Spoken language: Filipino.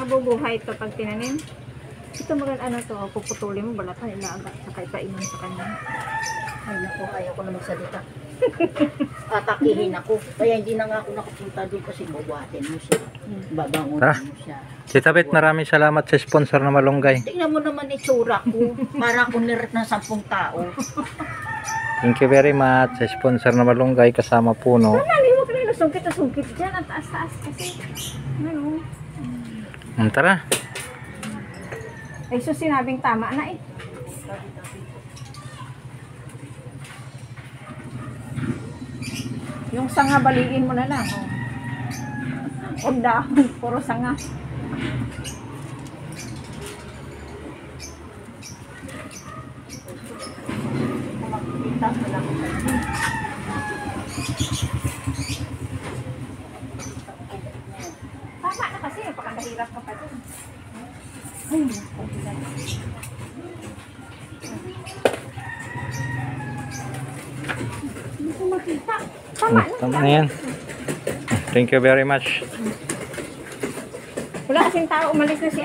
mabubuhay ito pag tinanim. Ito maganda ano to, puputulin mo balatan ilaga saka ipainom sa kanya. Ay naku, ayaw ko na magsalita. Atakihin ako. Kaya hindi na nga ako nakapunta doon kasi bubuhatin mo siya. Babangunin mo siya. Tita Bet, maraming salamat sa sponsor na malunggay. Tingnan mo naman itsura ko. Para ako nirit ng 10 tao. Thank you very much sa sponsor na malunggay kasama puno. Mali mo kanina sungkit dyan. Ang taas-taas kasi. Ano? Tara. Ay so sinabing tama na eh. Yung sanga baliin mo na lang. O dahon, puro sanga. Tama na kasi, pakandahirap ka pa dun. Ay, hindi ko makita. Tama na. Tama na yan. Thank you very much. Wala kasing tao, umalis na si